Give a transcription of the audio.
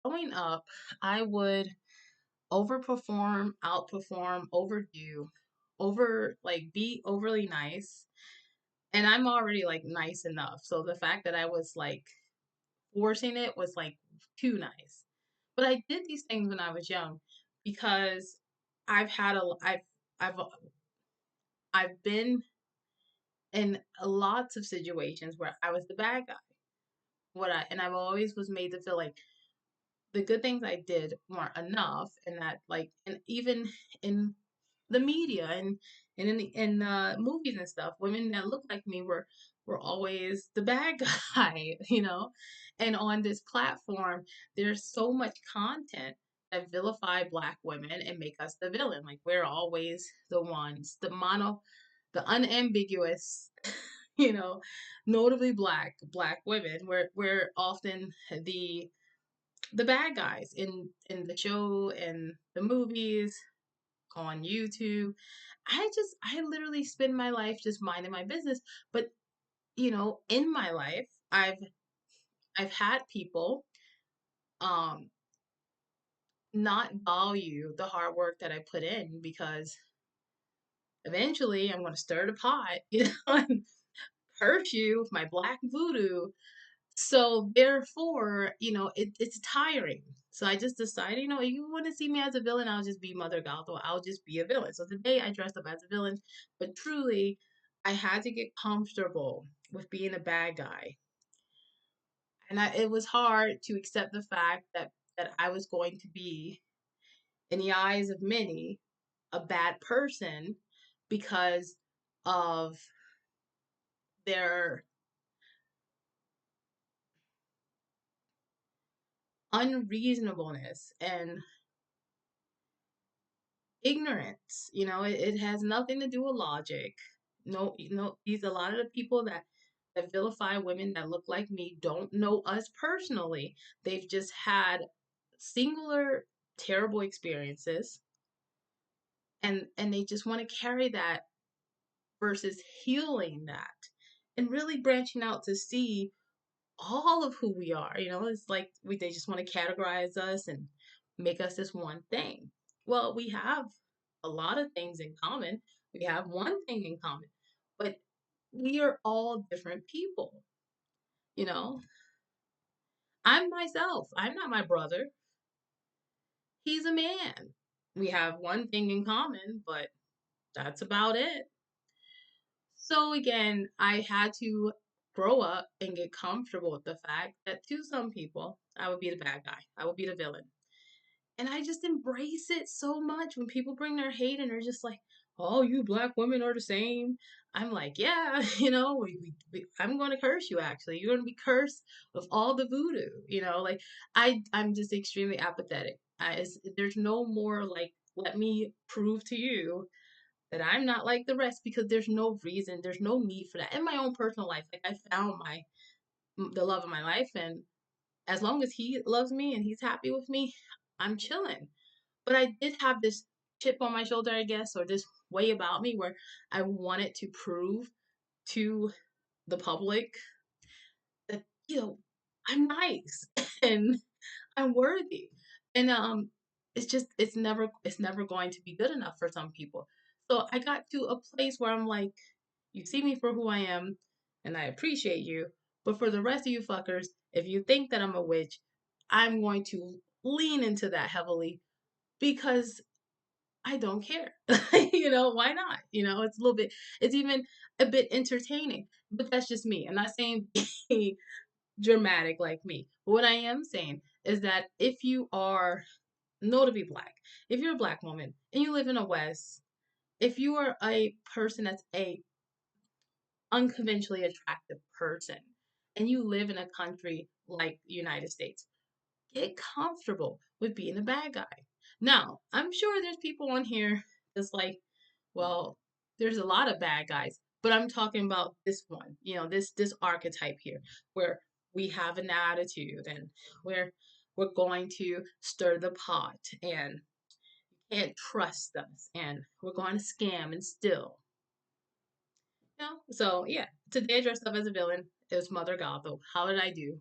growing up, I would overperform, outperform, overdo, like be overly nice. And I'm already like nice enough. So the fact that I was like forcing it was like too nice. But I did these things when I was young because I've had a I've I've been in lots of situations where I was the bad guy. I've always was made to feel like the good things I did weren't enough, and that like, and even in the media and in movies and stuff, women that look like me were always the bad guy, you know. And on this platform, there's so much content that vilify Black women and make us the villain. Like we're always the ones, the unambiguous, you know, notably Black women. We're often the bad guys in the show and the movies on YouTube. I literally spend my life just minding my business. But in my life, I've had people um not value the hard work that I put in because eventually I'm gonna stir the pot, and hurt you with my black voodoo. So therefore, it's tiring. So I just decided, you want to see me as a villain, I'll just be Mother Gothel. I'll just be a villain. So today I dressed up as a villain, but truly, I had to get comfortable with being a bad guy, and it was hard to accept the fact that I was going to be, in the eyes of many, a bad person because of their unreasonableness and ignorance. It has nothing to do with logic. No, these a lot of the people that vilify women that look like me don't know us personally. They've just had singular terrible experiences, and they just want to carry that versus healing that and really branching out to see all of who we are. It's like they just want to categorize us and make us this one thing. Well, we have a lot of things in common. We have one thing in common, but we are all different people. You know, I'm myself. I'm not my brother. He's a man. We have one thing in common, but that's about it. So again, I had to grow up and get comfortable with the fact that to some people, I would be the bad guy. I would be the villain. And I just embrace it so much when people bring their hate and they're just like, "Oh, you Black women are the same." I'm like, yeah, I'm going to curse you. Actually, you're going to be cursed with all the voodoo. Like I'm just extremely apathetic. There's no more like, let me prove to you that I'm not like the rest, because there's no reason, there's no need for that in my own personal life. Like I found the love of my life, and as long as he loves me and he's happy with me, I'm chilling. But I did have this chip on my shoulder, I guess, or this way about me where I wanted to prove to the public that, I'm nice and I'm worthy. And it's never going to be good enough for some people. So I got to a place where I'm like, you see me for who I am, and I appreciate you. But for the rest of you fuckers, if you think that I'm a witch, I'm going to lean into that heavily because I don't care. Why not? It's a little bit, it's even a bit entertaining. But that's just me. I'm not saying be dramatic like me. But what I am saying is that if you are know to be Black, if you're a Black woman and you live in a West, if you are a person that's a unconventionally attractive person and you live in a country like the United States, get comfortable with being a bad guy. Now, I'm sure there's people on here that's like, well, there's a lot of bad guys, but I'm talking about this one, this archetype here, where we have an attitude and where we're going to stir the pot and you can't trust us and we're going to scam and steal. So yeah, today I dressed up as a villain. It was Mother Gothel. How did I do?